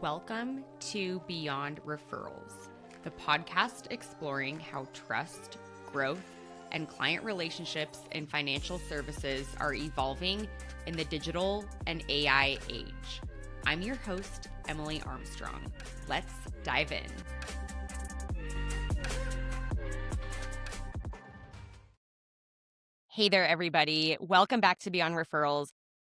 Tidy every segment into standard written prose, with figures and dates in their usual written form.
Welcome to Beyond Referrals, the podcast exploring how trust, growth, and client relationships in financial services are evolving in the digital and AI age. I'm your host, Emily Armstrong. Let's dive in. Hey there, everybody. Welcome back to Beyond Referrals.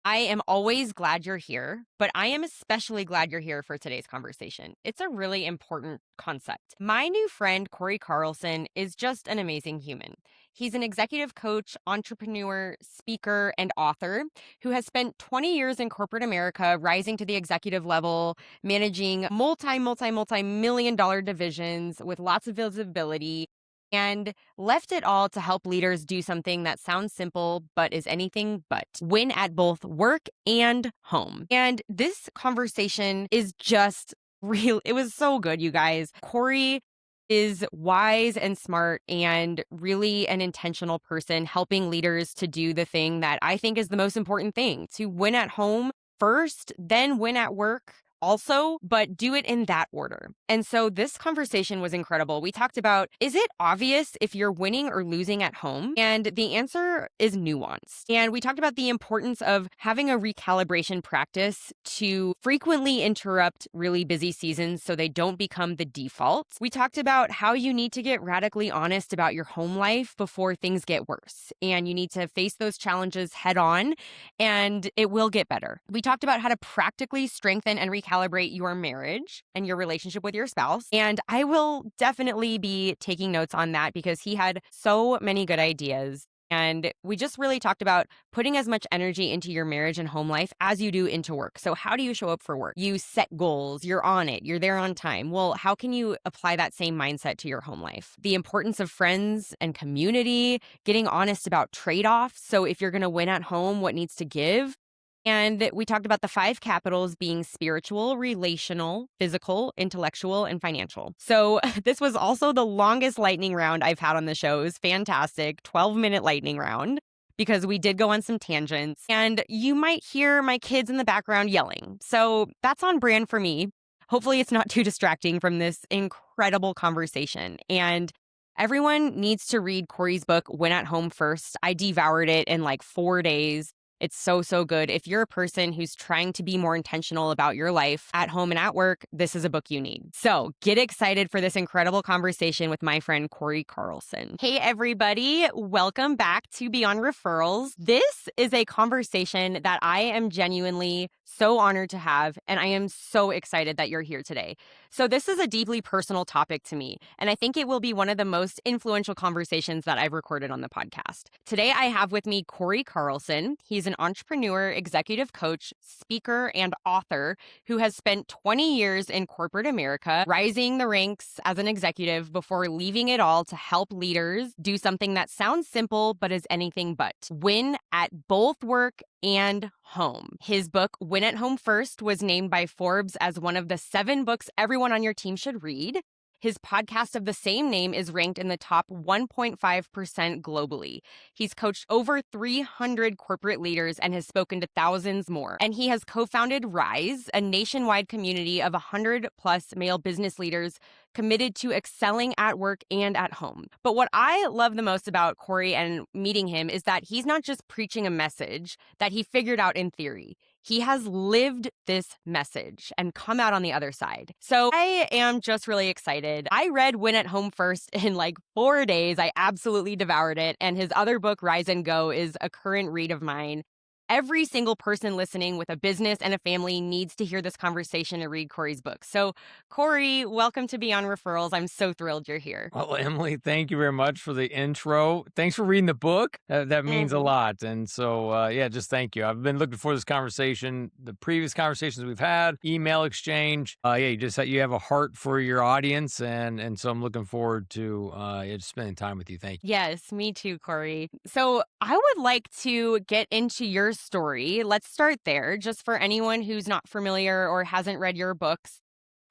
I am always glad you're here, but I am especially glad you're here for today's conversation. It's a really important concept. My new friend, Cory Carlson, is just an amazing human. He's an executive coach, entrepreneur, speaker, and author who has spent 20 years in corporate America, rising to the executive level, managing multi-million dollar divisions with lots of visibility, and left it all to help leaders do something that sounds simple, but is anything but win at both work and home. And this conversation is just real. It was so good, you guys. Cory is wise and smart and really an intentional person, helping leaders to do the thing that I think is the most important thing, to win at home first, then win at work also, but do it in that order. And so this conversation was incredible. We talked about, is it obvious if you're winning or losing at home? And the answer is nuanced. And we talked about the importance of having a recalibration practice to frequently interrupt really busy seasons so they don't become the default. We talked about how you need to get radically honest about your home life before things get worse. And you need to face those challenges head on, and it will get better. We talked about how to practically strengthen and recalibrate your marriage and your relationship with your spouse. And I will definitely be taking notes on that because he had so many good ideas. And we just really talked about putting as much energy into your marriage and home life as you do into work. So how do you show up for work? You set goals, you're on it, you're there on time. Well, how can you apply that same mindset to your home life? The importance of friends and community, getting honest about trade-offs. So if you're going to win at home, what needs to give? And we talked about the 5 capitals being spiritual, relational, physical, intellectual, and financial. So this was also the longest lightning round I've had on the show. It was fantastic, 12-minute lightning round, because we did go on some tangents. And you might hear my kids in the background yelling. So that's on brand for me. Hopefully it's not too distracting from this incredible conversation. And everyone needs to read Cory's book, Win at Home First. I devoured it in like 4 days. It's so good. If you're a person who's trying to be more intentional about your life at home and at work, this is a book you need. So get excited for this incredible conversation with my friend Cory Carlson. Hey, everybody. Welcome back to Beyond Referrals. This is a conversation that I am genuinely so honored to have, and I am so excited that you're here today. So this is a deeply personal topic to me, and I think it will be one of the most influential conversations that I've recorded on the podcast. Today, I have with me Cory Carlson. He's an entrepreneur, executive coach, speaker, and author who has spent 20 years in corporate America, rising the ranks as an executive before leaving it all to help leaders do something that sounds simple but is anything but win at both work and home. His book, Win at Home First, was named by Forbes as one of the 7 books everyone on your team should read. His podcast of the same name is ranked in the top 1.5% globally. He's coached over 300 corporate leaders and has spoken to thousands more. And he has co-founded Rise, a nationwide community of 100 plus male business leaders committed to excelling at work and at home. But what I love the most about Cory and meeting him is that he's not just preaching a message that he figured out in theory. He has lived this message and come out on the other side. So I am just really excited. I read Win at Home First in like 4 days. I absolutely devoured it. And his other book, Rise and Go, is a current read of mine. Every single person listening with a business and a family needs to hear this conversation and read Cory's book. So, Cory, welcome to Beyond Referrals. I'm so thrilled you're here. Well, Emily, thank you very much for the intro. Thanks for reading the book. That means a lot. And so, just thank you. I've been looking for this conversation. The previous conversations we've had, email exchange. You have a heart for your audience. And so I'm looking forward to just spending time with you. Thank you. Yes, me too, Cory. So I would like to get into your story. Let's start there, just for anyone who's not familiar or hasn't read your books.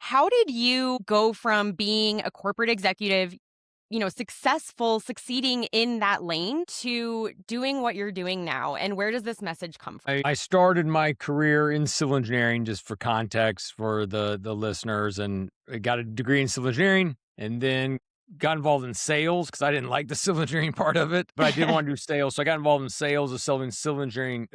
How did you go from being a corporate executive succeeding in that lane to doing what you're doing now? And where does this message come from? I started my career in civil engineering, just for context for the listeners, and I got a degree in civil engineering, and then got involved in sales because I didn't like the civil engineering part of it, but I did want to do sales. So I got involved in sales of selling civil engineering,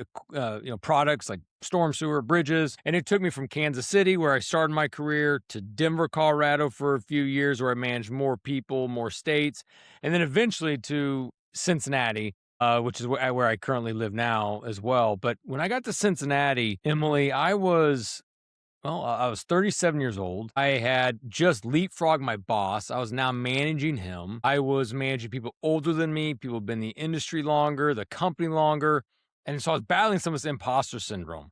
products like storm sewer, bridges. And it took me from Kansas City, where I started my career, to Denver, Colorado for a few years, where I managed more people, more states, and then eventually to Cincinnati, which is where I currently live now as well. But when I got to Cincinnati, Emily, I was 37 years old. I had just leapfrogged my boss. I was now managing him. I was managing people older than me, people who've been in the industry longer, the company longer. And so I was battling some of this imposter syndrome.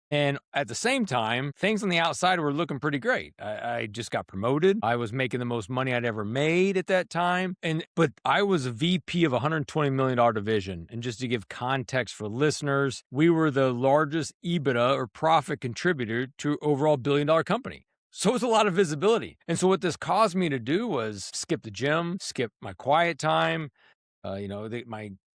And at the same time, things on the outside were looking pretty great. I just got promoted. I was making the most money I'd ever made at that time. But I was a VP of a $120 million division. And just to give context for listeners, we were the largest EBITDA or profit contributor to overall billion-dollar company. So it was a lot of visibility. And so what this caused me to do was skip the gym, skip my quiet time.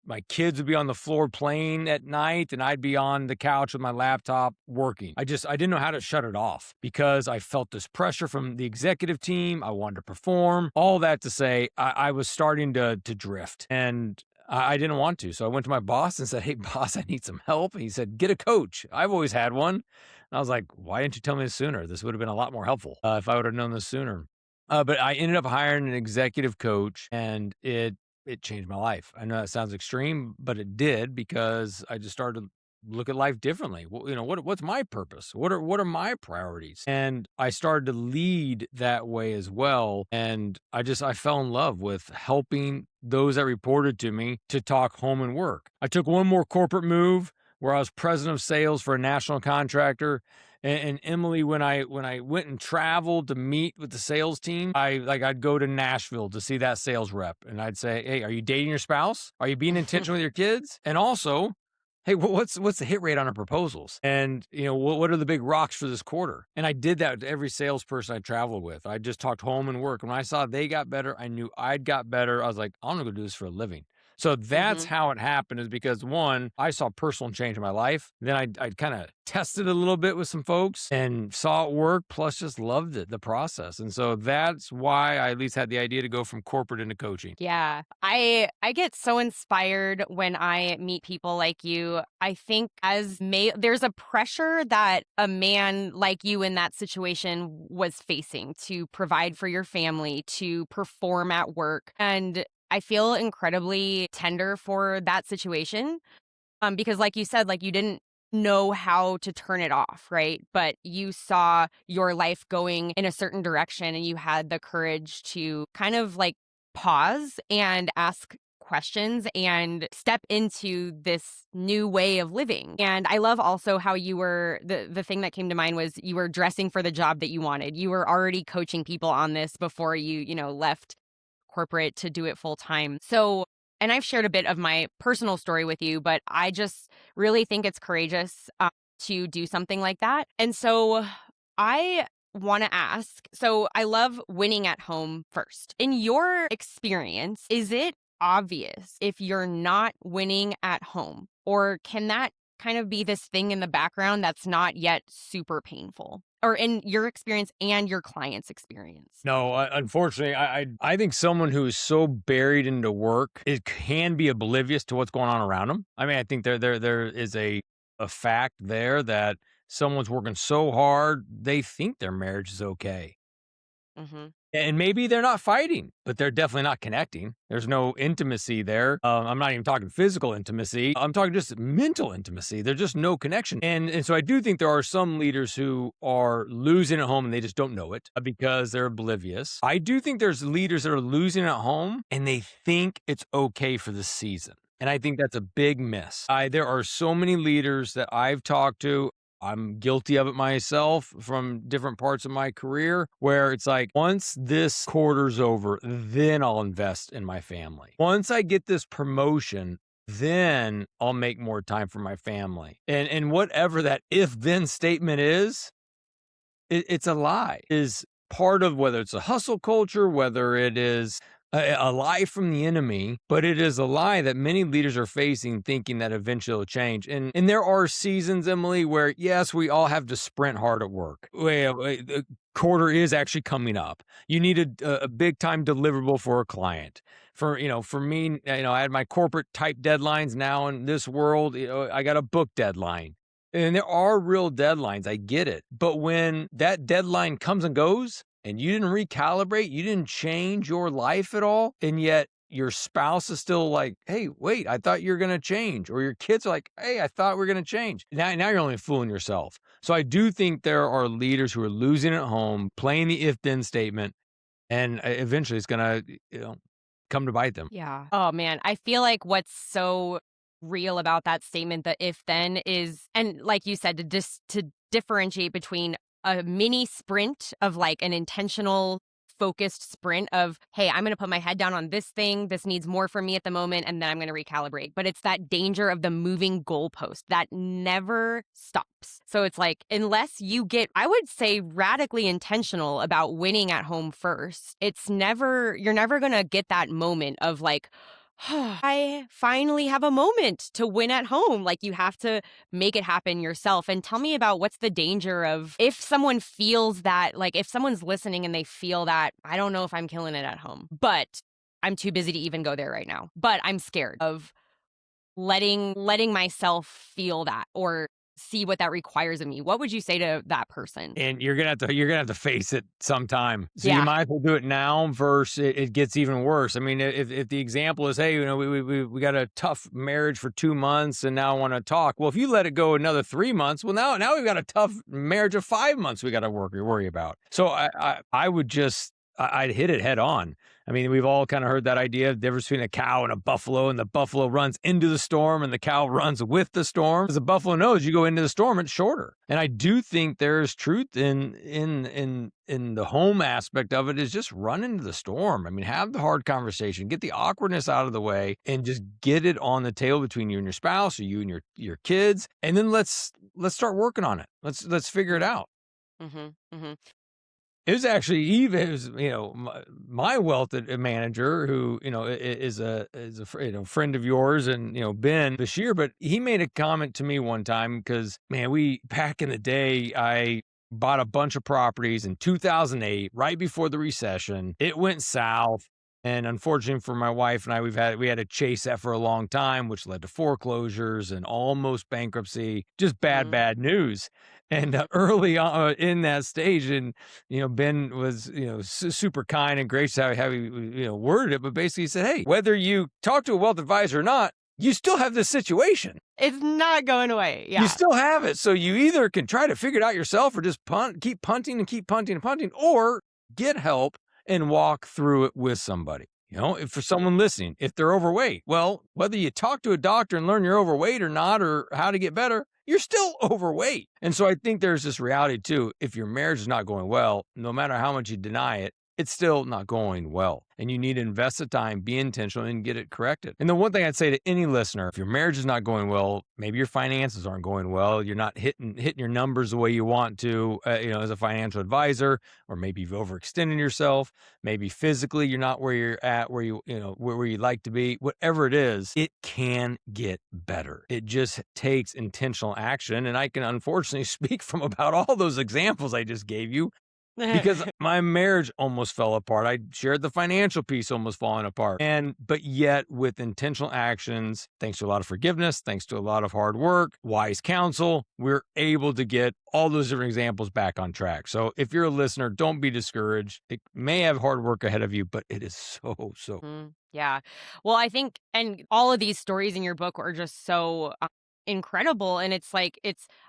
My kids would be on the floor playing at night, and I'd be on the couch with my laptop working. I didn't know how to shut it off because I felt this pressure from the executive team. I wanted to perform. All that to say, I was starting to drift, and I didn't want to. So I went to my boss and said, "Hey, boss, I need some help." And he said, "Get a coach. I've always had one." And I was like, "Why didn't you tell me this sooner? This would have been a lot more helpful if I would have known this sooner." But I ended up hiring an executive coach, and it changed my life. I know that sounds extreme, but it did, because I just started to look at life differently. What's my purpose? What are my priorities? And I started to lead that way as well. And I fell in love with helping those that reported to me to talk home and work. I took one more corporate move where I was president of sales for a national contractor. And Emily, when I went and traveled to meet with the sales team, I'd go to Nashville to see that sales rep, and I'd say, "Hey, are you dating your spouse? Are you being intentional with your kids? And also, hey, what's the hit rate on our proposals? And what are the big rocks for this quarter?" And I did that with every salesperson I traveled with. I just talked home and work. When I saw they got better, I knew I'd got better. I was like, I'm gonna go do this for a living. So that's how it happened, is because, one, I saw personal change in my life. Then I kind of tested a little bit with some folks and saw it work, plus just loved it, the process. And so that's why I at least had the idea to go from corporate into coaching. Yeah. I get so inspired when I meet people like you. I think there's a pressure that a man like you in that situation was facing to provide for your family, to perform at work. And I feel incredibly tender for that situation, because like you said, like, you didn't know how to turn it off, right? But you saw your life going in a certain direction, and you had the courage to kind of like pause and ask questions and step into this new way of living. And I love also how you were, the thing that came to mind was, you were dressing for the job that you wanted. You were already coaching people on this before you left corporate to do it full time. So, and I've shared a bit of my personal story with you, but I just really think it's courageous to do something like that. And so I want to ask, so I love winning at home first. In your experience, is it obvious if you're not winning at home? Or can that kind of be this thing in the background that's not yet super painful? Or in your experience and your client's experience? No, unfortunately, I think someone who is so buried into work, it can be oblivious to what's going on around them. I mean, I think there is a fact there that someone's working so hard, they think their marriage is okay. Mm-hmm. And maybe they're not fighting, but they're definitely not connecting. There's no intimacy there. I'm not even talking physical intimacy. I'm talking just mental intimacy. There's just no connection. And so I do think there are some leaders who are losing at home and they just don't know it because they're oblivious. I do think there's leaders that are losing at home and they think it's okay for the season. And I think that's a big miss. There are so many leaders that I've talked to. I'm guilty of it myself from different parts of my career, where it's like, once this quarter's over, then I'll invest in my family. Once I get this promotion, then I'll make more time for my family. And whatever that if-then statement is, it's a lie. Is part of whether it's a hustle culture, whether it is a lie from the enemy, but it is a lie that many leaders are facing, thinking that eventually it'll change. And there are seasons, Emily, where yes, we all have to sprint hard at work. The quarter is actually coming up. You need a big time deliverable for a client. For me, I had my corporate type deadlines. Now in this world, I got a book deadline. And there are real deadlines. I get it. But when that deadline comes and goes and you didn't recalibrate, you didn't change your life at all, and yet your spouse is still like, hey, wait, I thought you were going to change. Or your kids are like, hey, I thought we were going to change. Now you're only fooling yourself. So I do think there are leaders who are losing at home, playing the if-then statement, and eventually it's going to come to bite them. Yeah. Oh man, I feel like what's so real about that statement, the if then is, and like you said, to differentiate between a mini sprint of like an intentional focused sprint of, hey, I'm going to put my head down on this thing. This needs more from me at the moment. And then I'm going to recalibrate. But it's that danger of the moving goalpost that never stops. So it's like, unless you get, I would say, radically intentional about winning at home first, you're never going to get that moment of like, I finally have a moment to win at home. Like you have to make it happen yourself. And tell me about what's the danger of if someone feels that, like if someone's listening and they feel that, I don't know if I'm killing it at home, but I'm too busy to even go there right now. But I'm scared of letting myself feel that or see what that requires of me. What would you say to that person? And you're gonna have to face it sometime. So you Yeah. might as well do it now versus it gets even worse. I mean, if the example is, hey, we got a tough marriage for 2 months and now I want to talk. Well, if you let it go another 3 months, well now we've got a tough marriage of 5 months we got to worry about. So I would just I'd hit it head on. I mean, we've all kind of heard that idea, the difference between a cow and a buffalo, and the buffalo runs into the storm and the cow runs with the storm. As the buffalo knows, you go into the storm, it's shorter. And I do think there's truth in the home aspect of it is just run into the storm. I mean, have the hard conversation, get the awkwardness out of the way, and just get it on the table between you and your spouse or you and your kids. And then let's start working on it. Let's figure it out. Mm-hmm. Mm-hmm. It was actually my wealth manager who is a friend of yours and Ben Bashir, but he made a comment to me one time because man, back in the day I bought a bunch of properties in 2008 right before the recession. It went south. And unfortunately for my wife and I, we had to chase that for a long time, which led to foreclosures and almost bankruptcy, just bad news. And early on in that stage, and Ben was super kind and gracious how he worded it, but basically he said, "Hey, whether you talk to a wealth advisor or not, you still have this situation. It's not going away." Yeah. You still have it. So you either can try to figure it out yourself, or just keep punting, or get help and walk through it with somebody." If for someone listening, if they're overweight, well, whether you talk to a doctor and learn you're overweight or not, or how to get better, you're still overweight. And so I think there's this reality too. If your marriage is not going well, no matter how much you deny it, it's still not going well. And you need to invest the time, be intentional, and get it corrected. And the one thing I'd say to any listener, if your marriage is not going well, maybe your finances aren't going well, you're not hitting your numbers the way you want to, as a financial advisor, or maybe you've overextended yourself, maybe physically you're not where you're at, where you'd like to be, whatever it is, it can get better. It just takes intentional action. And I can unfortunately speak from about all those examples I just gave you, because my marriage almost fell apart. I shared the financial piece almost falling apart. But yet with intentional actions, thanks to a lot of forgiveness, thanks to a lot of hard work, wise counsel, we're able to get all those different examples back on track. So if you're a listener, don't be discouraged. It may have hard work ahead of you, but it is so. Yeah. Well, I think, and all of these stories in your book are just so incredible. And it's like,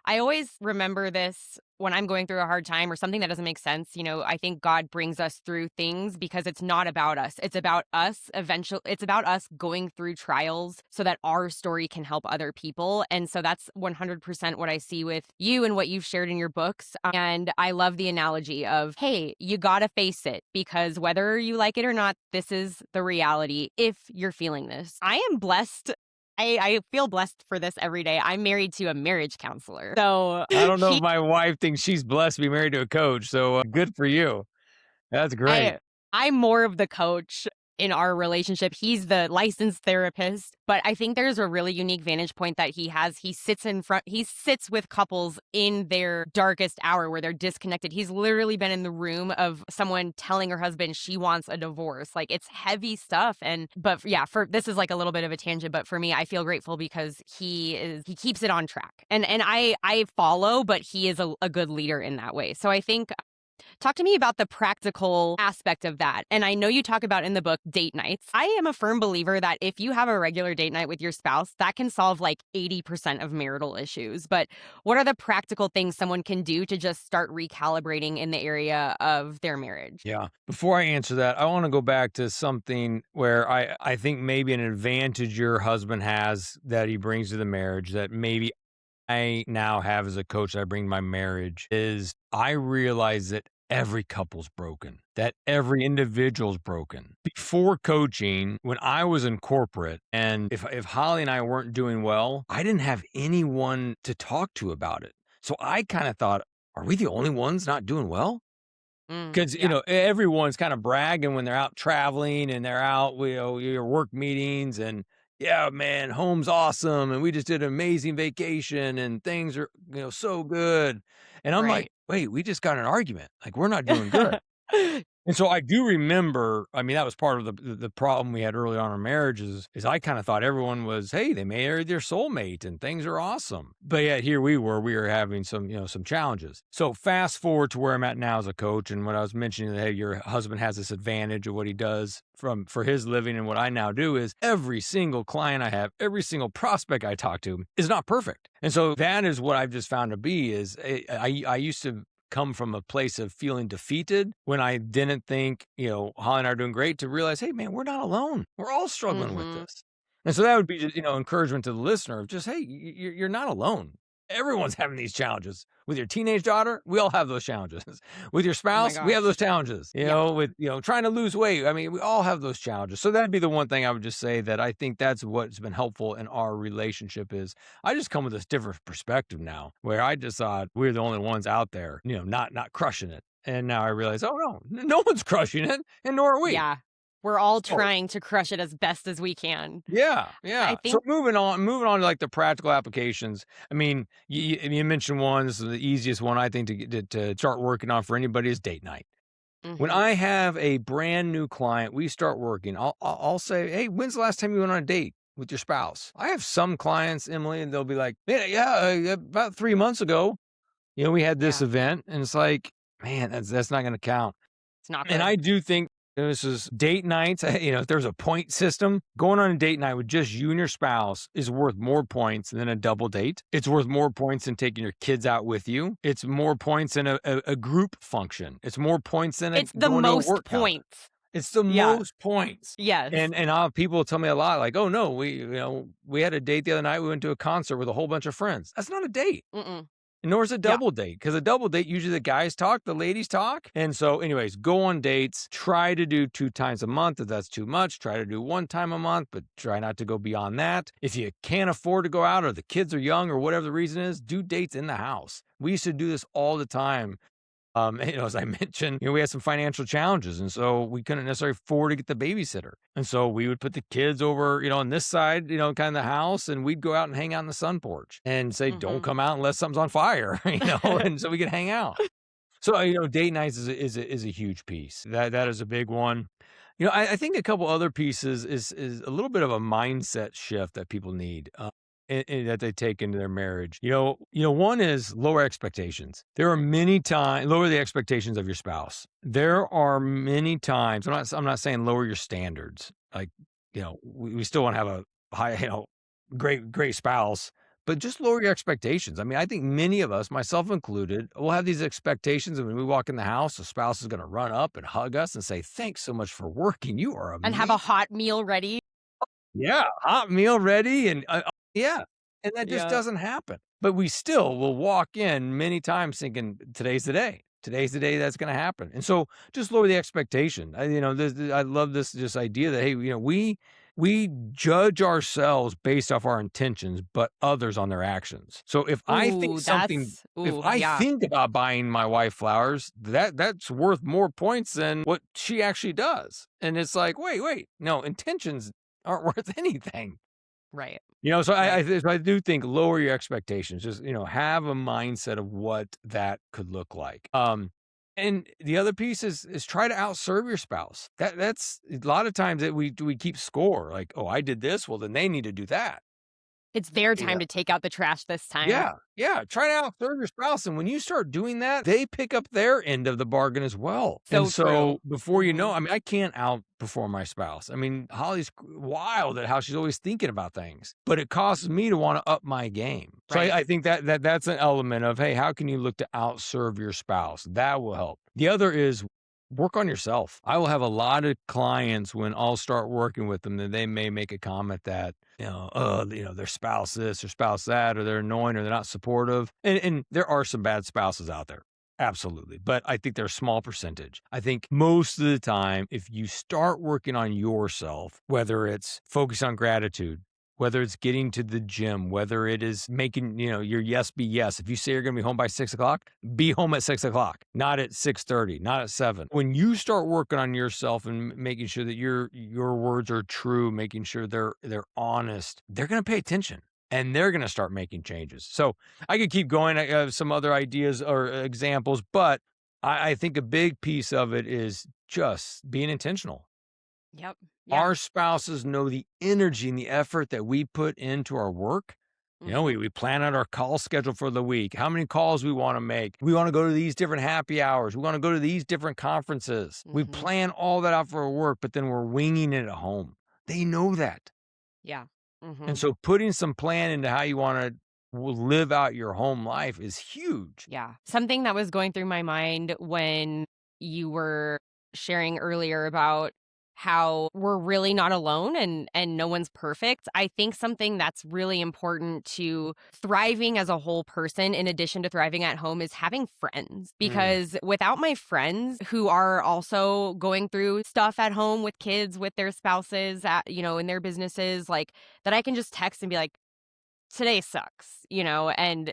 I always remember this when I'm going through a hard time or something that doesn't make sense. I think God brings us through things because it's not about us. It's about us eventually. It's about us going through trials so that our story can help other people. And so that's 100% what I see with you and what you've shared in your books. And I love the analogy of, hey, you got to face it, because whether you like it or not, this is the reality if you're feeling this. I am blessed. I feel blessed for this every day. I'm married to a marriage counselor. So I don't know if my wife thinks she's blessed to be married to a coach. So good for you. That's great. I'm more of the coach in our relationship. He's the licensed therapist, but I think there's a really unique vantage point that he has. He sits with couples in their darkest hour where they're disconnected. He's literally been in the room of someone telling her husband she wants a divorce. Like, it's heavy stuff. But yeah, for this is like a little bit of a tangent, but for me, I feel grateful because he keeps it on track. And I follow, but he is a good leader in that way. So I think talk to me about the practical aspect of that. And I know you talk about in the book date nights. I am a firm believer that if you have a regular date night with your spouse, that can solve like 80% of marital issues. But what are the practical things someone can do to just start recalibrating in the area of their marriage? Yeah. Before I answer that, I want to go back to something where I think maybe an advantage your husband has that he brings to the marriage that maybe I now have as a coach that I bring to my marriage is I realize that every couple's broken, that every individual's broken. Before coaching, when I was in corporate, and if Holly and I weren't doing well, I didn't have anyone to talk to about it. So I kind of thought, are we the only ones not doing well? Because, Yeah. everyone's kind of bragging when they're out traveling and they're out, your work meetings and, yeah, man, home's awesome. And we just did an amazing vacation and things are, so good. And I'm like, Right. wait, we just got in an argument. Like, we're not doing good. And so I do remember, I mean, that was part of the problem we had early on in our marriage is I kind of thought everyone was, hey, they married their soulmate and things are awesome. But yet here we were having some challenges. So fast forward to where I'm at now as a coach. And when I was mentioning that, hey, your husband has this advantage of what he does for his living. And what I now do is every single client I have, every single prospect I talk to is not perfect. And so that is what I've just found to be is I used to come from a place of feeling defeated when I didn't think, Holly and I are doing great to realize, hey, man, we're not alone. We're all struggling with Hmm. this. And so that would be just, encouragement to the listener of just, hey, you're not alone. Everyone's having these challenges. With your teenage daughter, we all have those challenges. With your Oh my spouse, we have those gosh. challenges. Yeah. With trying to lose weight. I mean, we all have those challenges. So that'd be the one thing I would just say that I think that's what's been helpful in our relationship is I just come with this different perspective now, where I just thought we're the only ones out there, not crushing it. And now I realize, oh no one's crushing it, and nor are we. Yeah. We're all So trying to crush it as best as we can. yeah, I yeah. So think moving on to like the practical applications. I mean, you mentioned one. This is the easiest one I think to start working on for anybody is date night. When mhm. I have a brand new client, we start working. I'll say, hey, when's the last time you went on a date with your spouse? I have some clients, Emily, and they'll be like, yeah, about 3 months ago, we had this Yeah. event, and it's like, man, that's not going to count. It's not And good. I do think this is date nights. If there's a point system, going on a date night with just you and your spouse is worth more points than a double date. It's worth more points than taking your kids out with you. It's more points than a group function. It's more points than It's the going to a most work calendar. points. It's the Yeah. most points. Yes. And people tell me a lot like, oh no, we had a date the other night. We went to a concert with a whole bunch of friends. That's not a date. Mm-mm. Nor is a Yeah. double date, because a double date, usually the guys talk, the ladies talk. And so anyways, go on dates, try to do 2 times a month. If that's too much, try to do 1 time a month, but try not to go beyond that. If you can't afford to go out or the kids are young or whatever the reason is, do dates in the house. We used to do this all the time. As I mentioned, we had some financial challenges, and so we couldn't necessarily afford to get the babysitter. And so we would put the kids over, on this side, kind of the house, and we'd go out and hang out on the sun porch and say, don't Mhm. come out unless something's on fire, and so we could hang out. So, date nights is a huge piece. That is a big one. I think a couple other pieces is a little bit of a mindset shift that people need. And that they take into their marriage. One is lower expectations. There are many times lower the expectations of your spouse. There are many times. I'm not saying lower your standards. Like, we still want to have a high, great spouse, but just lower your expectations. I mean, I think many of us, myself included, will have these expectations. And when we walk in the house, the spouse is going to run up and hug us and say, "Thanks so much for working. You are And have amazing." a hot meal ready. Yeah, hot meal ready and, yeah, and that just Yeah. doesn't happen. But we still will walk in many times thinking, "Today's the day. Today's the day that's gonna happen." And so just lower the expectation. I love this idea that, hey, we judge ourselves based off our intentions, but others on their actions. So if I Yeah, think about buying my wife flowers, that's worth more points than what she actually does. And it's like, wait, no, intentions aren't worth anything. right, So right. I do think lower your expectations. Just have a mindset of what that could look like. And the other piece is try to outserve your spouse. That's a lot of times that we keep score like, oh, I did this, well then they need to do that. It's their time to take out the trash this time. Yeah, try to outserve your spouse, and when you start doing that, they pick up their end of the bargain as well, and So true. so before you know, Mhm. I mean, I can't outperform my spouse. I mean, Holly's wild at how she's always thinking about things, but it causes me to wanna up my game. So Right. I think that's an element of, hey, how can you look to outserve your spouse? That will help. The other is work on yourself. I will have a lot of clients when I'll start working with them that they may make a comment that, their spouse this, their spouse that, or they're annoying or they're not supportive. And there are some bad spouses out there. Absolutely. But I think they're a small percentage. I think most of the time, if you start working on yourself, whether it's focus on gratitude, whether it's getting to the gym, whether it is making, your yes be yes. If you say you're going to be home by 6 o'clock, be home at 6 o'clock, not at 6:30, not at 7. When you start working on yourself and making sure that your words are true, making sure they're honest, they're going to pay attention and they're going to start making changes. So I could keep going. I have some other ideas or examples, but I think a big piece of it is just being intentional. Yep. Yeah. Our spouses know the energy and the effort that we put into our work. Mhm. We plan out our call schedule for the week, how many calls we want to make. We want to go to these different happy hours. We want to go to these different conferences. We Mhm. plan all that out for our work, but then we're winging it at home. They know that. Yeah. And Mhm. so putting some plan into how you want to live out your home life is huge. Yeah. Something that was going through my mind when you were sharing earlier about how we're really not alone and no one's perfect. I think something that's really important to thriving as a whole person in addition to thriving at home is having friends, Mm. because without my friends who are also going through stuff at home with kids, with their spouses, in their businesses, like, that I can just text and be like, today sucks, and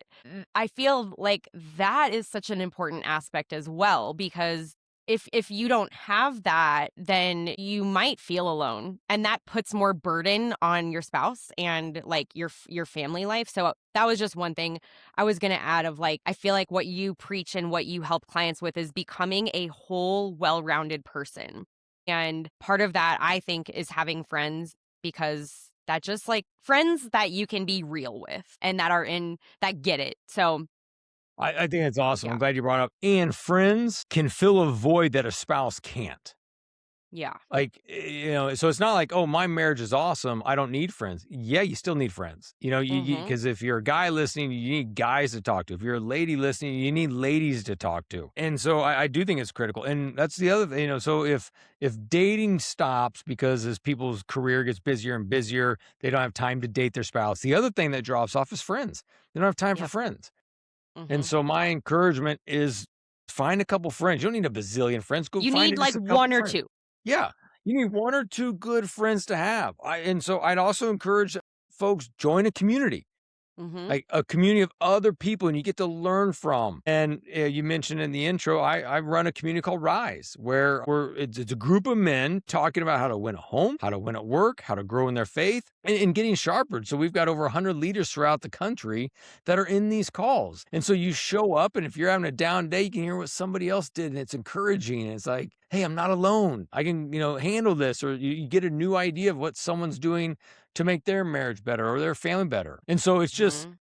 I feel like that is such an important aspect as well, because if you don't have that, then you might feel alone, and that puts more burden on your spouse and like your family life. So that was just one thing I was going to add of, like, I feel like what you preach and what you help clients with is becoming a whole well-rounded person. And part of that, I think, is having friends, because that just, like, friends that you can be real with and that get it. So, I think that's awesome. yeah. I'm glad you brought it up. And friends can fill a void that a spouse can't. Yeah. Like, so it's not like, "Oh, my marriage is awesome. I don't need friends." Yeah, you still need friends. You Mhm. because if you're a guy listening, you need guys to talk to. If you're a lady listening, you need ladies to talk to. And so I do think it's critical. And that's the other thing, so if dating stops because as people's career gets busier and busier, they don't have time to date their spouse. The other thing that drops off is friends. They don't have time for Yep. friends. And Mhm. so my encouragement is find a couple friends. You don't need a bazillion friends. Go You find need, just like, a couple 1 or friends. 2. Yeah, you need 1 or 2 good friends to have. And so I'd also encourage folks, join a community. Mhm. Like a community of other people and you get to learn from. And you mentioned in the intro, I run a community called Rise, where it's a group of men talking about how to win a home, how to win at work, how to grow in their faith, and getting sharper. So we've got over 100 leaders throughout the country that are in these calls. And so you show up, and if you're having a down day, you can hear what somebody else did, and it's encouraging. And it's like, hey, I'm not alone. I can, handle this. Or you get a new idea of what someone's doing to make their marriage better or their family better. And so Mhm.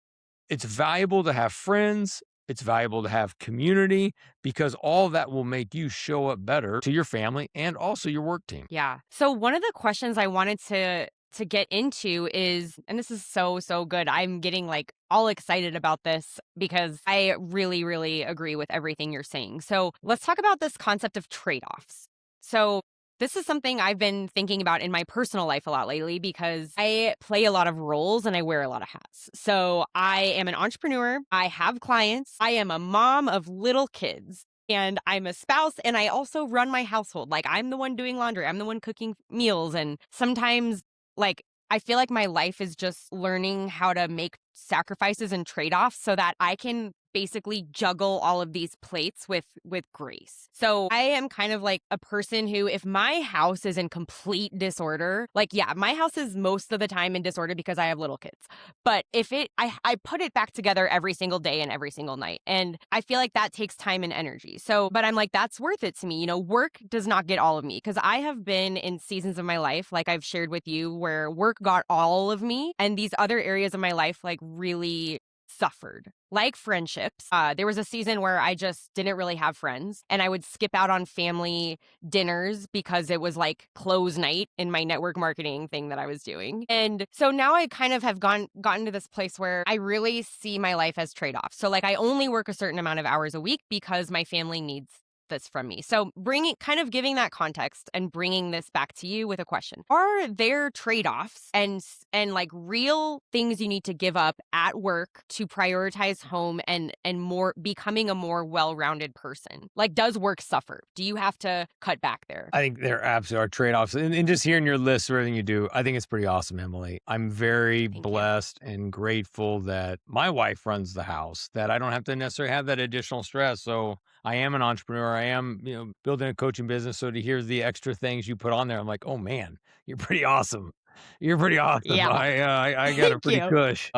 it's valuable to have friends. It's valuable to have community because all that will make you show up better to your family and also your work team. Yeah. So one of the questions I wanted to get into is, and this is so good. I'm getting, like, all excited about this because I really really agree with everything you're saying. So, let's talk about this concept of trade-offs. So, this is something I've been thinking about in my personal life a lot lately, because I play a lot of roles and I wear a lot of hats. So, I am an entrepreneur, I have clients, I am a mom of little kids, and I'm a spouse, and I also run my household. Like, I'm the one doing laundry, I'm the one cooking meals, and sometimes Like, I feel like my life is just learning how to make sacrifices and trade-offs so that I can basically juggle all of these plates with grace. So I am kind of like a person who, if my house is in complete disorder, like, yeah, my house is most of the time in disorder because I have little kids. But if I put it back together every single day and every single night. And I feel like that takes time and energy. So, but I'm like, that's worth it to me. Work does not get all of me because I have been in seasons of my life, like I've shared with you, where work got all of me. And these other areas of my life, like, really suffered, like friendships. There was a season where I just didn't really have friends and I would skip out on family dinners because it was like close night in my network marketing thing that I was doing. And so now I kind of have gotten to this place where I really see my life as trade-offs. So like I only work a certain amount of hours a week because my family needs this from me. So giving that context and bringing this back to you with a question. Are there trade-offs and like real things you need to give up at work to prioritize home and more becoming a more well-rounded person? Like, does work suffer? Do you have to cut back there? I think there absolutely are trade-offs. And just hearing your list of everything you do, I think it's pretty awesome, Emily. I'm very Thank you. blessed and grateful that my wife runs the house, that I don't have to necessarily have that additional stress. So I am an entrepreneur. I am, building a coaching business. So to hear the extra things you put on there, I'm like, oh man, you're pretty awesome. You're pretty awesome. Yeah. I got a Thank pretty you. cush.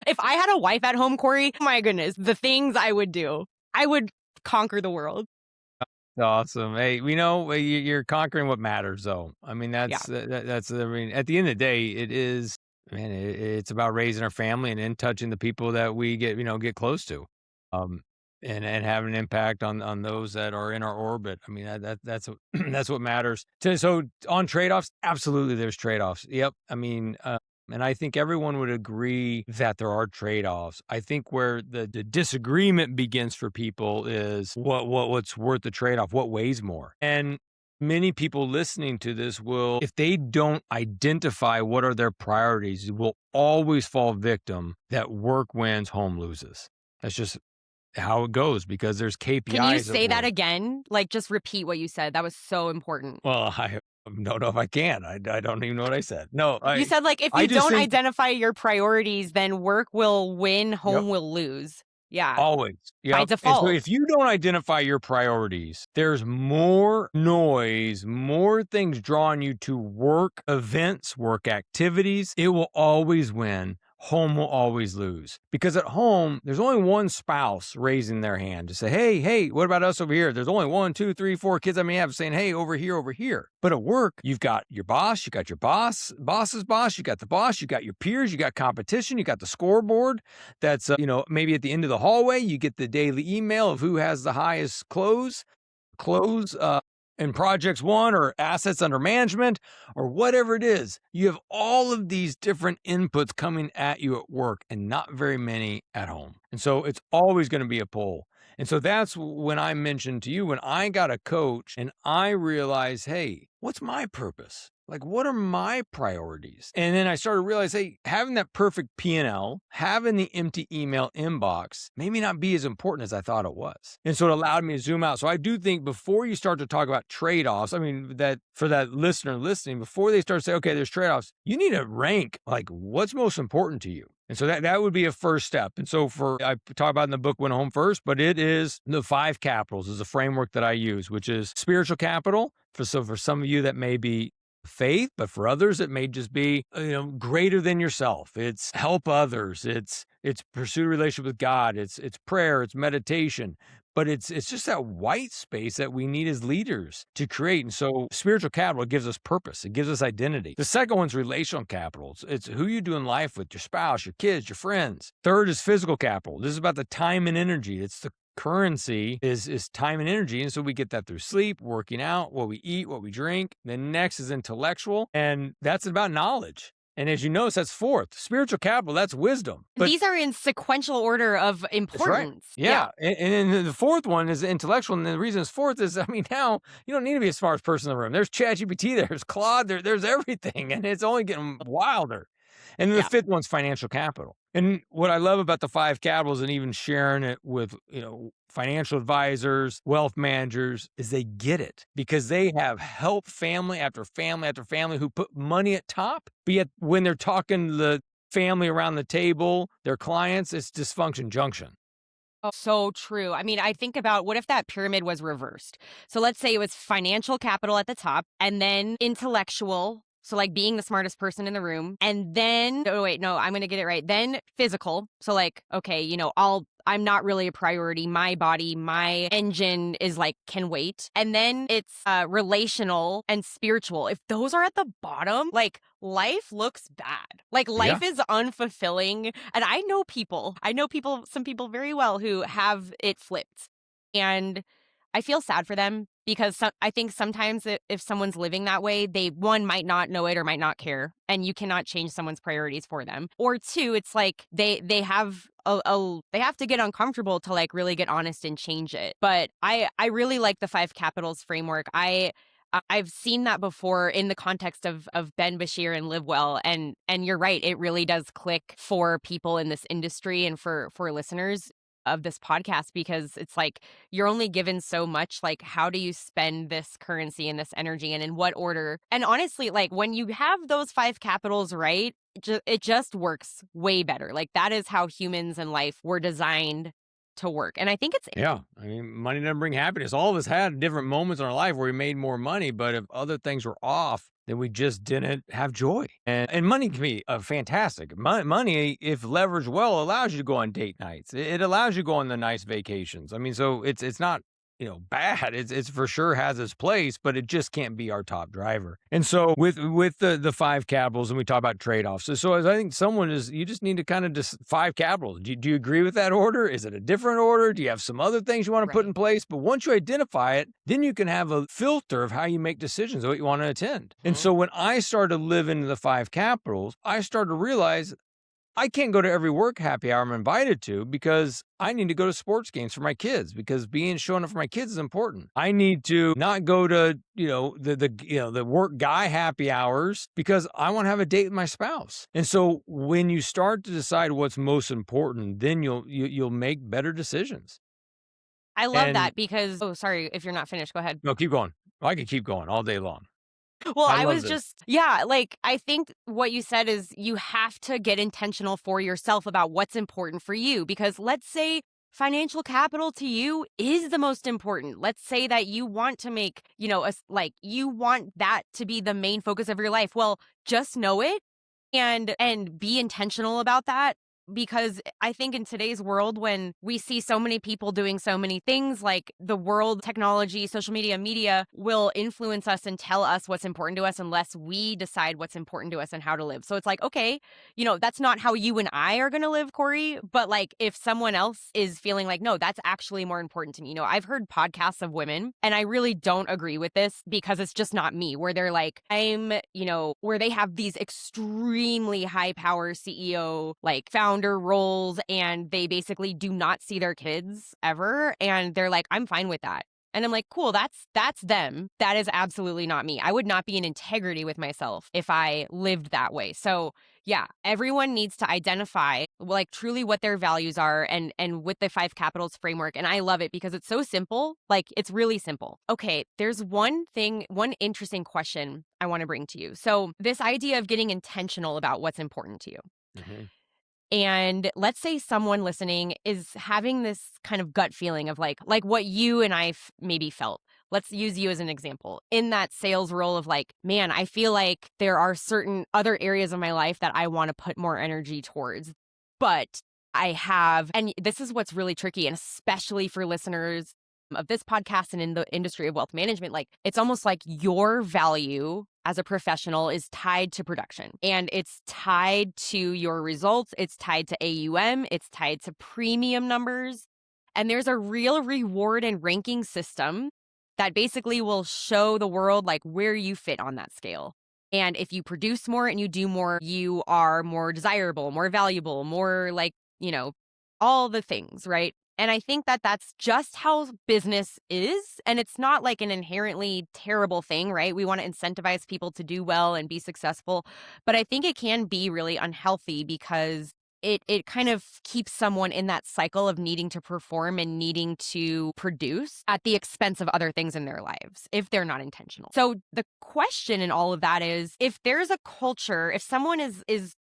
If I had a wife at home, Cory, my goodness, the things I would do. I would conquer the world. Awesome. Hey, you're conquering what matters, though. I mean, Yeah. that's. I mean, at the end of the day, it is. Man, it's about raising our family and in touching the people that we get close to, um, and having an impact on those that are in our orbit. I mean, that's what that's what matters. So on trade offs, absolutely, there's trade offs. Yep. I mean, and I think everyone would agree that there are trade-offs. I think where the disagreement begins for people is what's worth the trade-off, what weighs more. And many people listening to this will, if they don't identify what are their priorities, will always fall victim that work wins, home loses. That's just how it goes because there's KPIs. Can you at say that work. again? Like, just repeat what you said. That was so important. Well, I don't know if I can. I don't even know what I said. No, You said, like, if I you just don't think identify your priorities, then work will win, yep. home will lose. Yeah, Always. by Yep. And so default. if you don't identify your priorities, there's more noise, more things drawing you to work events, work activities. It will always win. Home will always lose. Because at home, there's only one spouse raising their hand to say, hey, what about us over here? There's only 1, 2, 3, 4 kids I may have saying, hey, over here, over here. But at work, you've got your boss, you got your boss's boss, you got the boss, you got your peers, you got competition, you got the scoreboard. That's, maybe at the end of the hallway, you get the daily email of who has the highest close in projects won or assets under management or whatever it is. You have all of these different inputs coming at you at work and not very many at home. And so it's always going to be a pull. And so that's when I mentioned to you, when I got a coach and I realized, hey, what's my purpose? Like, what are my priorities? And then I started to realize, hey, having that perfect P&L, having the empty email inbox, maybe not be as important as I thought it was. And so it allowed me to zoom out. So I do think before you start to talk about trade-offs, I mean, that for that listener listening, before they start to say, okay, there's trade-offs, you need to rank, like, what's most important to you? And so that would be a first step. And so I talk about in the book, Win Home First, but it is the 5 capitals is a framework that I use, which is spiritual capital. For some of you that may be faith, but for others, it may just be, greater than yourself. It's help others. It's pursue a relationship with God. It's prayer. It's meditation. But it's just that white space that we need as leaders to create. And so spiritual capital gives us purpose. It gives us identity. The second one's relational capital. It's who you do in life with your spouse, your kids, your friends. Third is physical capital. This is about the time and energy. It's the currency is time and energy. And so we get that through sleep, working out, what we eat, what we drink. Then next is intellectual. And that's about knowledge. And as you notice, that's fourth. Spiritual capital, that's wisdom. But These are in sequential order of that's right. importance. Yeah. And then the fourth one is intellectual. And the reason it's fourth is, now you don't need to be the smartest person in the room. There's ChatGPT, there's Claude, there's everything. And it's only getting wilder. And then the fifth one's financial capital. And what I love about the 5 capitals and even sharing it with, financial advisors, wealth managers is they get it because they have helped family after family after family who put money at top. But yet when they're talking to the family around the table, their clients, it's dysfunction junction. Oh, so true. I mean, I think about what if that pyramid was reversed? So let's say it was financial capital at the top and then intellectual. So, like being the smartest person in the room. And then, oh, wait, no, I'm going to get it right. Then physical. So, like, okay, I'm not really a priority. My body, my engine is like, can wait. And then it's relational and spiritual. If those are at the bottom, like, life looks bad. Like, Yeah. life is unfulfilling. And I know people, some people very well who have it flipped. And I feel sad for them because I think sometimes if someone's living that way, they, one, might not know it or might not care, and you cannot change someone's priorities for them. Or two, it's like they have they have to get uncomfortable to like really get honest and change it. But I really like the 5 capitals framework. I've seen that before in the context of Ben Bashir and Live Well, and you're right, it really does click for people in this industry and for listeners of this podcast because it's like you're only given so much. Like, how do you spend this currency and this energy, and in what order? And honestly, like when you have those 5 capitals right, it just works way better. Like, that is how humans and life were designed to work. And I think it's Yeah. I mean, money doesn't bring happiness. All of us had different moments in our life where we made more money, but if other things were off, then we just didn't have joy. And money can be fantastic. Money, if leveraged well, allows you to go on date nights. It allows you to go on the nice vacations. I mean, so it's not bad. It's for sure has its place, but it just can't be our top driver. And so with the 5 capitals, and we talk about trade-offs. So as I think you just need to kind of just 5 capitals. Do you agree with that order? Is it a different order? Do you have some other things you want to put right. in place? But once you identify it, then you can have a filter of how you make decisions, what you want to attend. And Mhm. so when I started to live into the 5 capitals, I started to realize I can't go to every work happy hour I'm invited to because I need to go to sports games for my kids because showing up for my kids is important. I need to not go to, the work guy happy hours because I want to have a date with my spouse. And so when you start to decide what's most important, then you'll make better decisions. I love And that because, oh, sorry, if you're not finished, go ahead. no, keep going. I could keep going all day long. Well, I I love was this. just, yeah, like, I think what you said is you have to get intentional for yourself about what's important for you. Because let's say financial capital to you is the most important. Let's say that you want to make, like you want that to be the main focus of your life. Well, just know it and be intentional about that, because I think in today's world when we see so many people doing so many things, like the world, technology, social media will influence us and tell us what's important to us unless we decide what's important to us and how to live. So it's like, okay, that's not how you and I are going to live, Cory, but like if someone else is feeling like, no, that's actually more important to me. I've heard podcasts of women and I really don't agree with this because it's just not me, where they're like, where they have these extremely high power CEO, like founder roles, and they basically do not see their kids ever. And they're like, I'm fine with that. And I'm like, cool, that's them. That is absolutely not me. I would not be in integrity with myself if I lived that way. So yeah, everyone needs to identify like truly what their values are, and with the 5 capitals framework. And I love it because it's so simple. Like, it's really simple. Okay, there's one interesting question I want to bring to you. So this idea of getting intentional about what's important to you. Mhm. And let's say someone listening is having this kind of gut feeling of like what you and I maybe felt. Let's use you as an example. In that sales role of like, man, I feel like there are certain other areas of my life that I want to put more energy towards. But and this is what's really tricky, and especially for listeners of this podcast and in the industry of wealth management, like it's almost like your value as a professional is tied to production, and it's tied to your results. It's tied to AUM. It's tied to premium numbers. And there's a real reward and ranking system that basically will show the world like where you fit on that scale. And if you produce more and you do more, you are more desirable, more valuable, more like, all the things, right? And I think that that's just how business is. And it's not like an inherently terrible thing, right? We want to incentivize people to do well and be successful. But I think it can be really unhealthy because it kind of keeps someone in that cycle of needing to perform and needing to produce at the expense of other things in their lives if they're not intentional. So the question in all of that is, if there's a culture, if someone is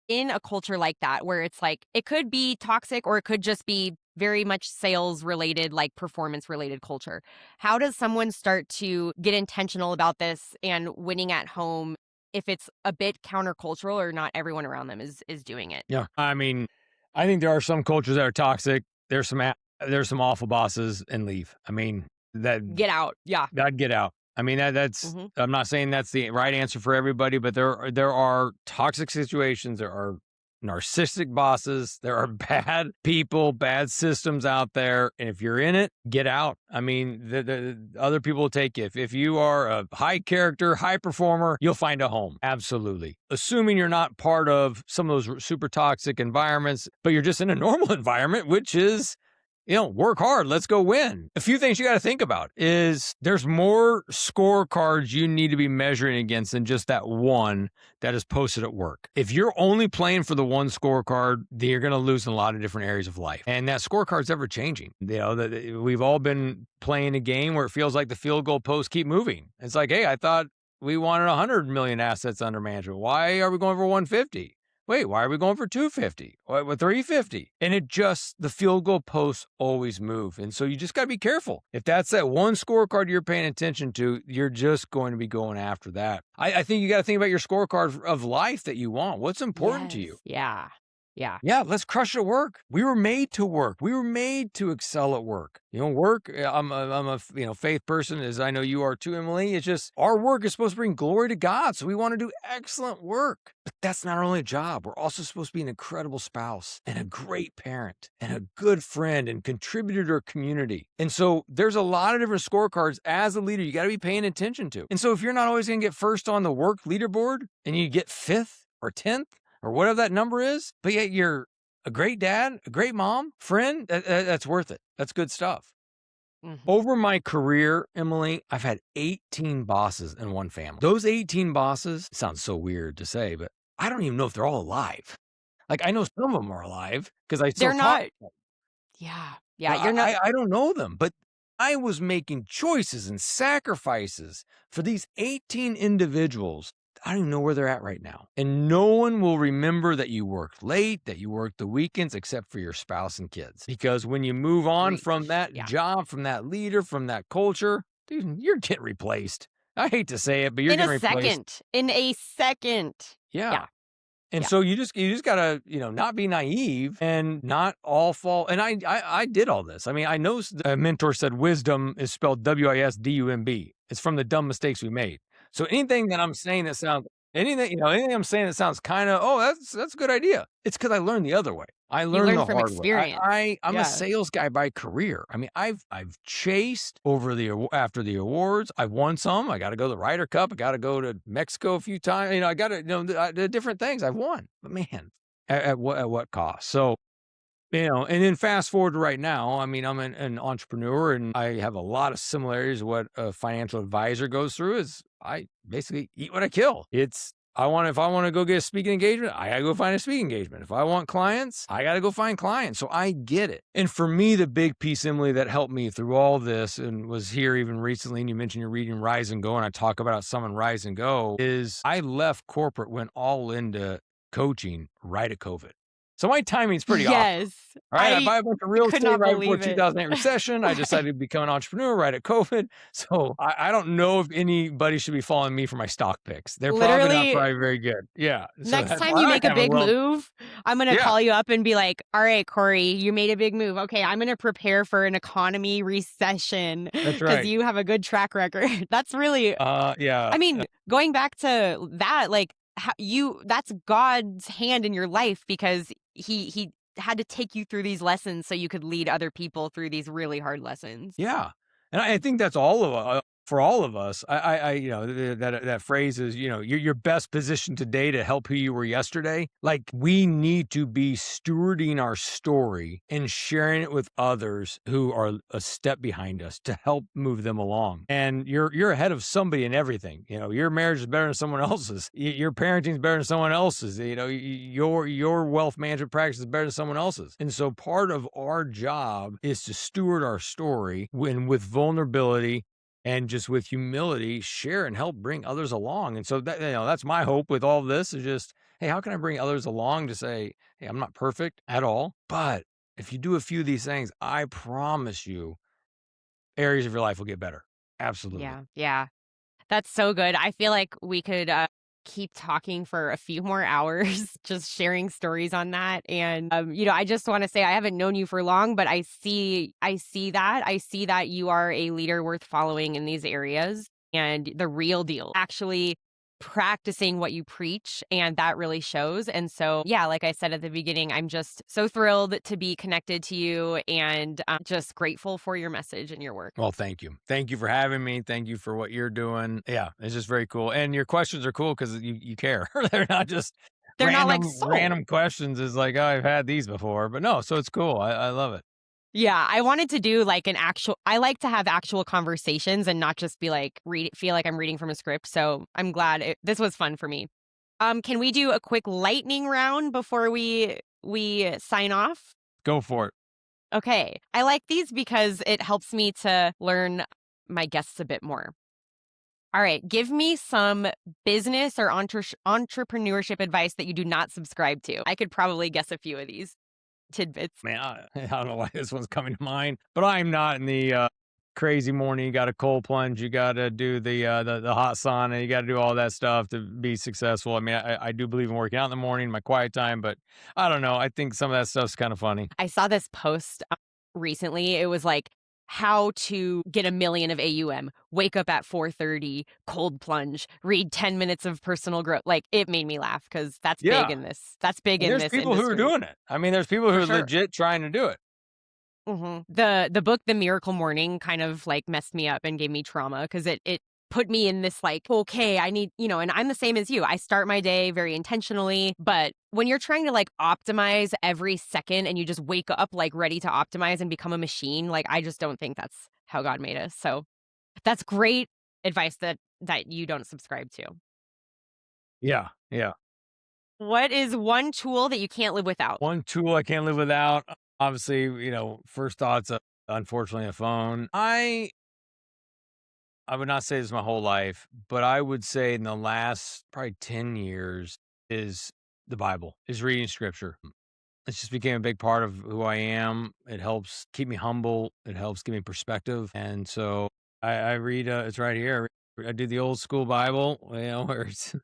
in a culture like that where it's like it could be toxic or it could just be very much sales related, like performance related culture, how does someone start to get intentional about this and winning at home if it's a bit countercultural or not everyone around them is doing it? Yeah. I mean, I think there are some cultures that are toxic. There's some awful bosses, and leave. I mean, Get out. Yeah. that'd get out. I mean, that's Mhm. I'm not saying that's the right answer for everybody, but there are toxic situations, there are narcissistic bosses, there are bad people, bad systems out there, and if you're in it, get out. I mean, the other people will take you. If you are a high character, high performer, you'll find a home. Absolutely. Assuming you're not part of some of those super toxic environments, but you're just in a normal environment, which is work hard. Let's go win. A few things you got to think about is there's more scorecards you need to be measuring against than just that one that is posted at work. If you're only playing for the one scorecard, then you're going to lose in a lot of different areas of life. And that scorecard's ever changing. We've all been playing a game where it feels like the field goal posts keep moving. It's like, hey, I thought we wanted 100 million assets under management. Why are we going for 150? Wait, why are we going for 250? What, 350? And the field goal posts always move. And so you just got to be careful. If that's that one scorecard you're paying attention to, you're just going to be going after that. I think you got to think about your scorecard of life that you want. What's important to you? Yeah. Yeah. Yeah, let's crush it at work. We were made to work. We were made to excel at work. Work. I'm a faith person, as I know you are too, Emily. It's just our work is supposed to bring glory to God, so we want to do excellent work. But that's not our only job. We're also supposed to be an incredible spouse and a great parent and a good friend and contributor to our community. And so there's a lot of different scorecards as a leader you got to be paying attention to. And so if you're not always going to get first on the work leaderboard and you get 5th or 10th, or whatever that number is, but yet you're a great dad, a great mom, friend, that's worth it. That's good stuff. Mhm. Over my career, Emily, I've had 18 bosses in one family. Those 18 bosses, sounds so weird to say, but I don't even know if they're all alive. Like, I know some of them are alive because I still They're talk not. to them. Yeah. But Yeah, you're not. I don't know them, but I was making choices and sacrifices for these 18 individuals. I don't even know where they're at right now. And no one will remember that you worked late, that you worked the weekends, except for your spouse and kids. Because when you move on from Preach. that Yeah. job, from that leader, from that culture, dude, you're getting replaced. I hate to say it, but you're In a getting replaced. second. In a second. Yeah. Yeah. And Yeah. so you just gotta, not be naive and not all fall. And I did all this. I mean, I know a mentor said wisdom is spelled WISDUMB. It's from the dumb mistakes we made. So anything I'm saying that sounds kind of, that's a good idea. It's because I learned the other way. I You learned learned the from hard way. experience. I'm Yeah. a sales guy by career. I mean, I've chased after the awards. I've won some. I got to go to the Ryder Cup. I got to go to Mexico a few times. I got to the different things I've won. But man, at what cost? So and then fast forward to right now. I mean, I'm an entrepreneur, and I have a lot of similarities to what a financial advisor goes through. Is I basically eat what I kill. If I want to go get a speaking engagement, I got to go find a speaking engagement. If I want clients, I got to go find clients. So I get it. And for me, the big piece, Emily, that helped me through all this and was here even recently, and you mentioned you're reading Rise and Go, and I talk about some in Rise and Go, is I left corporate, went all into coaching right at COVID. So my timing's pretty awesome. Yes. All right, I buy a bunch of real could estate not right before believe it. 2008 recession. I decided to become an entrepreneur right at COVID. So I don't know if anybody should be following me for my stock picks. They're Literally, probably very good. Yeah. So next that's time why you I make a have big well. move, I'm going to Yeah. call you up and be like, all right, Cory, you made a big move. Okay, I'm going to prepare for an economy recession That's because right. you have a good track record. That's really, Yeah. I mean, going back to that, like that's God's hand in your life because he had to take you through these lessons so you could lead other people through these really hard lessons. Yeah. And I think that's all of for all of us, that phrase is, you're best positioned today to help who you were yesterday. Like, we need to be stewarding our story and sharing it with others who are a step behind us to help move them along. And you're ahead of somebody in everything. Your marriage is better than someone else's. Your parenting is better than someone else's. Your wealth management practice is better than someone else's. And so part of our job is to steward our story with vulnerability and just with humility, share and help bring others along. And so that's my hope with all this is just, hey, how can I bring others along to say, hey, I'm not perfect at all, but if you do a few of these things, I promise you areas of your life will get better. Absolutely. Yeah. That's so good. I feel like we could keep talking for a few more hours, just sharing stories on that. And I just want to say I haven't known you for long, but I see that you are a leader worth following in these areas and the real deal. Actually practicing what you preach, and that really shows. And so, yeah, like I said at the beginning, I'm just so thrilled to be connected to you, and I'm just grateful for your message and your work. Well, thank you. Thank you for having me. Thank you for what you're doing. Yeah, it's just very cool. And your questions are cool because you care. They're not just They're not like random questions. Is like, oh, I've had these before, but no. So it's cool. I love it. Yeah, I wanted to do like I like to have actual conversations and not just be like feel like I'm reading from a script. So I'm glad this was fun for me. Can we do a quick lightning round before we sign off? Go for it. Okay. I like these because it helps me to learn my guests a bit more. All right, give me some business or entrepreneurship advice that you do not subscribe to. I could probably guess a few of these tidbits. Man, I don't know why this one's coming to mind, but I'm not in the crazy morning. You got to cold plunge. You got to do the hot sauna. You got to do all that stuff to be successful. I mean, I do believe in working out in the morning, my quiet time, but I don't know. I think some of that stuff's kind of funny. I saw this post recently. It was like how to get 1 million of AUM, wake up at 4:30, cold plunge, read 10 minutes of personal growth. Like, it made me laugh because that's big Yeah. in this. That's big And in there's this people who are industry. doing it. I mean, there's people who For are sure. legit trying to do it. The book The Miracle Morning kind of like messed me up and gave me trauma because it put me in this like, okay, I need, and I'm the same as you. I start my day very intentionally, but when you're trying to like optimize every second and you just wake up like ready to optimize and become a machine, like I just don't think that's how God made us. So that's great advice that you don't subscribe to. Yeah. Yeah. What is one tool that you can't live without? One tool I can't live without. Obviously, first thoughts, unfortunately, a phone. I would not say this my whole life, but I would say in the last probably 10 years is the Bible, is reading scripture. It's just became a big part of who I am. It helps keep me humble. It helps give me perspective. And so I read, it's right here. I do the old school Bible, where it's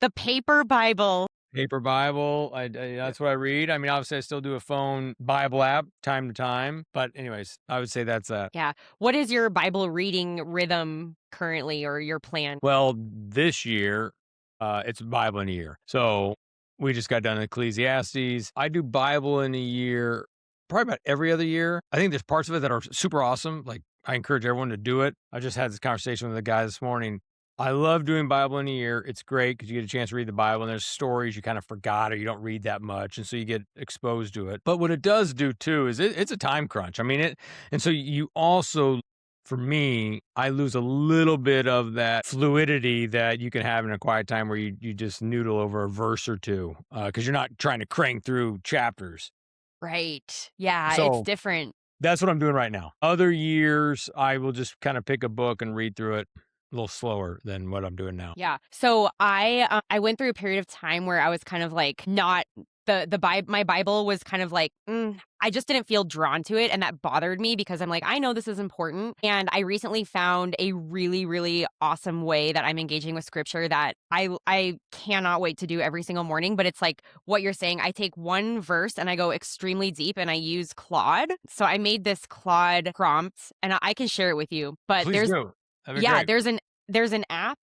The paper Bible. paper Bible. That's what I read. I mean, obviously, I still do a phone Bible app time to time. But anyways, I would say that's that. Yeah. What is your Bible reading rhythm currently or your plan? Well, this year, it's Bible in a year. So we just got done Ecclesiastes. I do Bible in a year, probably about every other year. I think there's parts of it that are super awesome. Like, I encourage everyone to do it. I just had this conversation with a guy this morning. I love doing Bible in a year. It's great because you get a chance to read the Bible and there's stories you kind of forgot or you don't read that much. And so you get exposed to it. But what it does do too is it's a time crunch. I mean, and so you also, for me, I lose a little bit of that fluidity that you can have in a quiet time where you just noodle over a verse or two because you're not trying to crank through chapters. Right. Yeah, it's So different. that's what I'm doing right now. Other years, I will just kind of pick a book and read through it a little slower than what I'm doing now. Yeah. So I went through a period of time where I was kind of like not the Bible. My Bible was kind of like I just didn't feel drawn to it, and that bothered me because I'm like, I know this is important, and I recently found a really really awesome way that I'm engaging with scripture that I cannot wait to do every single morning. But it's like what you're saying. I take one verse and I go extremely deep, and I use Claude. So I made this Claude prompt, and I can share it with you. But Please do. That'd be yeah, great. there's an app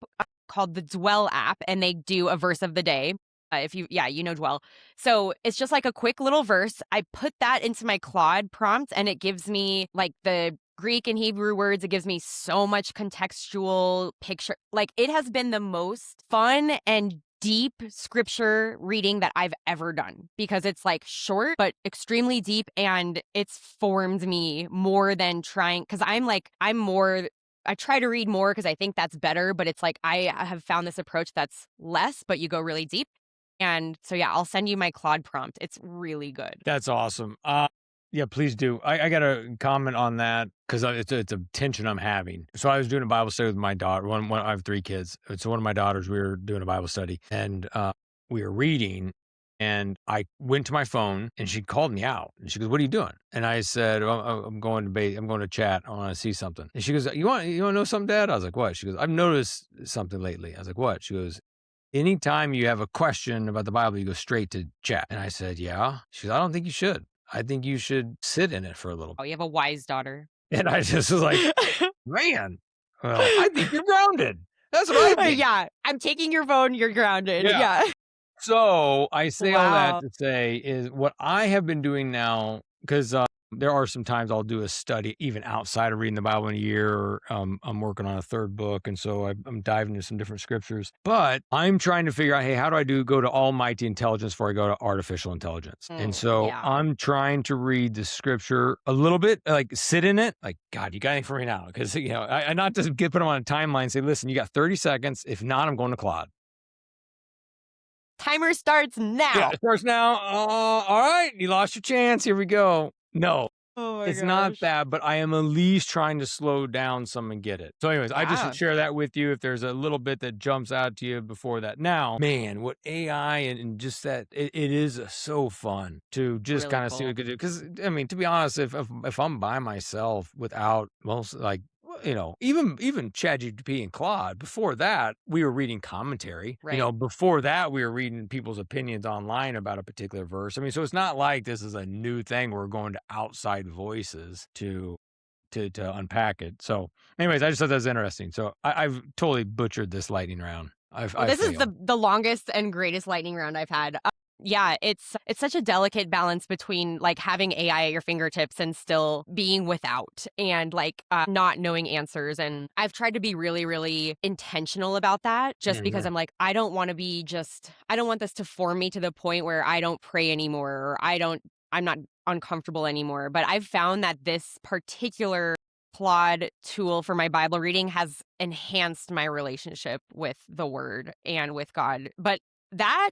called the Dwell app, and they do a verse of the day. If you know Dwell. So it's just like a quick little verse. I put that into my Claude prompt, and it gives me like the Greek and Hebrew words. It gives me so much contextual picture. Like, it has been the most fun and deep scripture reading that I've ever done because it's like short but extremely deep, and it's formed me more than trying, because I'm more, I try to read more because I think that's better, but it's like I have found this approach that's less, but you go really deep. And so, yeah, I'll send you my Claude prompt. It's really good. That's awesome. Yeah, please do. I got to comment on that because it's a tension I'm having. So I was doing a Bible study with my daughter. I have 3 kids. So one of my daughters, we were doing a Bible study, and we were reading. And I went to my phone, and she called me out. And she goes, "What are you doing?" And I said, I'm going to I'm going to chat. I want to see something." And she goes, "You want to know something, Dad?" I was like, "What?" She goes, "I've noticed something lately." I was like, "What?" She goes, "Anytime you have a question about the Bible, you go straight to chat." And I said, "Yeah." She goes, "I don't think you should. I think you should sit in it for a little Oh, bit." you have a wise daughter. And I just was like, "Man, well, I think you're grounded. That's what I think." Yeah, I'm taking your phone, you're grounded. Yeah. Yeah. So I say all that Wow. to say is what I have been doing now, because there are some times I'll do a study even outside of reading the Bible in a year. Or, I'm working on a 3rd book, and so I'm diving into some different scriptures. But I'm trying to figure out, hey, how do I go to almighty intelligence before I go to artificial intelligence? And so Yeah. I'm trying to read the scripture a little bit, like sit in it. Like, God, you got anything for me now? Because I not just put them on a timeline and say, listen, you got 30 seconds. If not, I'm going to Claude. Timer starts now. Yeah, it starts now. All right, you lost your chance. Here we go. No, Oh my it's not gosh. that, but I am at least trying to slow down some and get it. So, anyways, I just Yeah. share that with you if there's a little bit that jumps out to you before that. Now, man, what AI and just that it is so fun to just Really kind of see what cool. it could do. Because I mean, to be honest, if I'm by myself without most like even ChatGPT and Claude, before that, we were reading commentary. Right. Before that, we were reading people's opinions online about a particular verse. I mean, so it's not like this is a new thing. We're going to outside voices to unpack it. So, anyways, I just thought that was interesting. So I've totally butchered this lightning round. Well, I've this is failed. the longest and greatest lightning round I've had. Yeah, it's such a delicate balance between like having AI at your fingertips and still being without, and like not knowing answers. And I've tried to be really, really intentional about that, just because Mhm. I'm like, I don't want to I don't want this to form me to the point where I don't pray anymore, or I'm not uncomfortable anymore. But I've found that this particular Claude tool for my Bible reading has enhanced my relationship with the word and with God. But that,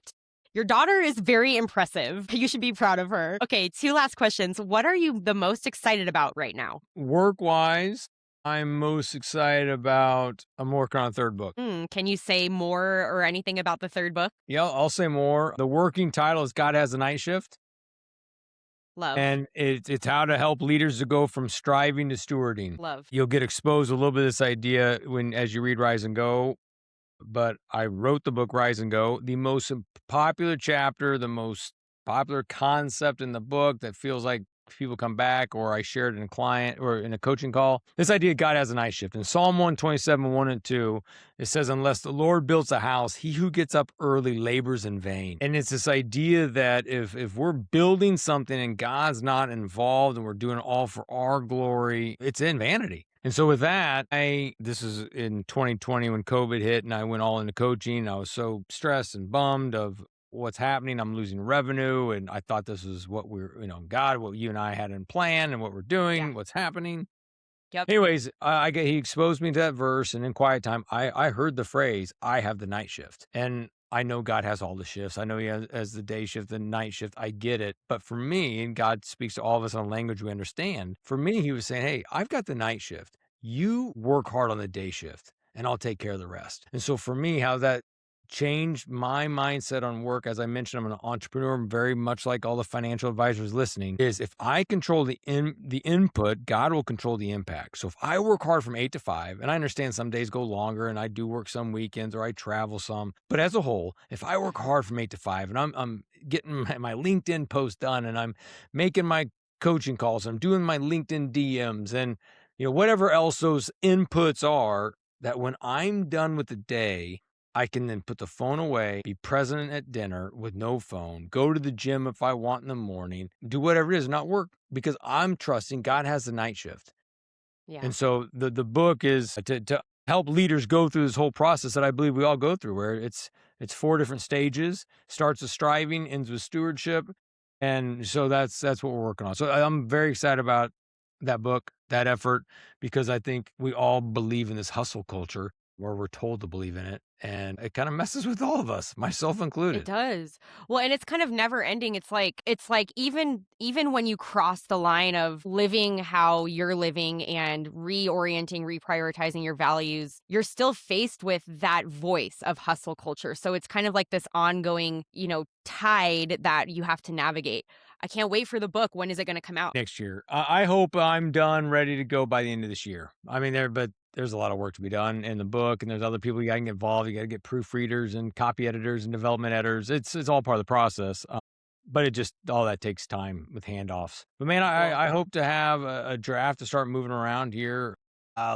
your daughter is very impressive. You should be proud of her. Okay, 2 last questions. What are you the most excited about right now? Work-wise, I'm most excited about I'm working on a 3rd book. Can you say more or anything about the 3rd book? Yeah, I'll say more. The working title is God Has a Night Shift. Love. And it's how to help leaders to go from striving to stewarding. Love. You'll get exposed a little bit of this idea as you read Rise and Go, but I wrote the book Rise and Go. The most popular chapter, the most popular concept in the book that feels like people come back, or I shared in a client or in a coaching call. This idea God has a night shift. In Psalm 127, 1 and 2, it says, unless the Lord builds a house, he who gets up early labors in vain. And it's this idea that if we're building something and God's not involved and we're doing it all for our glory, it's in vanity. And so with that, this is in 2020 when COVID hit and I went all into coaching. I was so stressed and bummed of what's happening. I'm losing revenue. And I thought this was what God, what you and I had in plan and what we're doing, Yeah. what's happening. Yep. Anyways, he exposed me to that verse, and in quiet time, I heard the phrase, I have the night shift. And I know God has all the shifts. I know he has the day shift, the night shift. I get it. But for me, and God speaks to all of us in a language we understand, for me, he was saying, hey, I've got the night shift. You work hard on the day shift, and I'll take care of the rest. And so for me, how that changed my mindset on work. As I mentioned, I'm an entrepreneur, very much like all the financial advisors listening, is if I control the input, God will control the impact. So if I work hard from 8 to 5, and I understand some days go longer and I do work some weekends or I travel some, but as a whole, if I work hard from 8 to 5 and I'm getting my LinkedIn post done and I'm making my coaching calls, I'm doing my LinkedIn DMs and whatever else those inputs are, that when I'm done with the day, I can then put the phone away, be present at dinner with no phone, go to the gym if I want in the morning, do whatever it is, not work, because I'm trusting God has the night shift. Yeah. And so the book is to help leaders go through this whole process that I believe we all go through, where it's 4 different stages, starts with striving, ends with stewardship. And so that's what we're working on. So I'm very excited about that book, that effort, because I think we all believe in this hustle culture where we're told to believe in it. And it kind of messes with all of us, myself It included. does. Well, and it's kind of never ending. It's like even when you cross the line of living how you're living and reorienting, reprioritizing your values, you're still faced with that voice of hustle culture. So it's kind of like this ongoing, tide that you have to navigate. I can't wait for the book. When is it going to come out? Next year. I hope I'm done, ready to go by the end of this year. I mean, there's a lot of work to be done in the book, and there's other people you got to get involved. You got to get proofreaders and copy editors and development editors. It's all part of the process. But it just all that takes time with handoffs. But man, Cool. I hope to have a draft to start moving around here.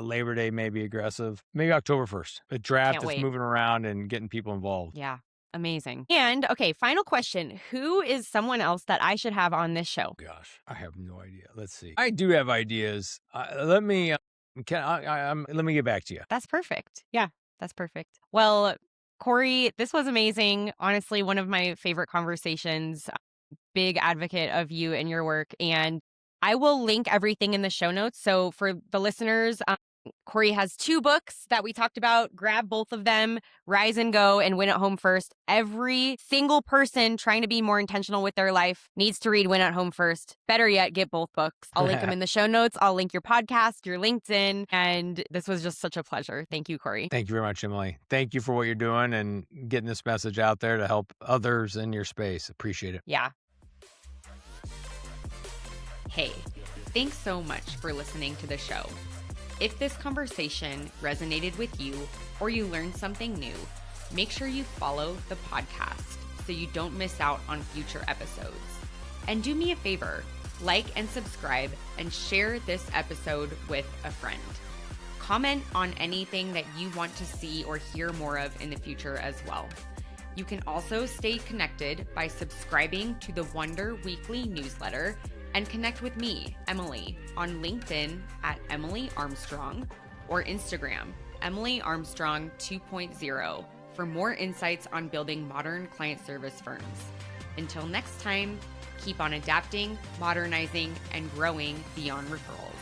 Labor Day may be aggressive. Maybe October 1st. A draft Can't that's wait. moving around and getting people involved. Yeah. Amazing. And okay, final question. Who is someone else that I should have on this show? Gosh, I have no idea. Let's see. I do have ideas. Let me let me get back to you. That's perfect. Yeah, that's perfect. Well, Cory, this was amazing. Honestly, one of my favorite conversations. Big advocate of you and your work. And I will link everything in the show notes. So for the listeners, Cory has 2 books that we talked about. Grab both of them, Rise and Go and Win at Home First. Every single person trying to be more intentional with their life needs to read Win at Home First. Better yet, get both books. I'll link them in the show notes. I'll link your podcast, your LinkedIn. And this was just such a pleasure. Thank you, Cory. Thank you very much, Emily. Thank you for what you're doing and getting this message out there to help others in your space. Appreciate it. Yeah. Hey, thanks so much for listening to the show. If this conversation resonated with you or you learned something new, make sure you follow the podcast so you don't miss out on future episodes. And do me a favor, like and subscribe and share this episode with a friend. Comment on anything that you want to see or hear more of in the future as well. You can also stay connected by subscribing to the Wonder Weekly newsletter and connect with me, Emily, on LinkedIn at Emily Armstrong or Instagram, Emily Armstrong 2.0 for more insights on building modern client service firms. Until next time, keep on adapting, modernizing, and growing beyond referrals.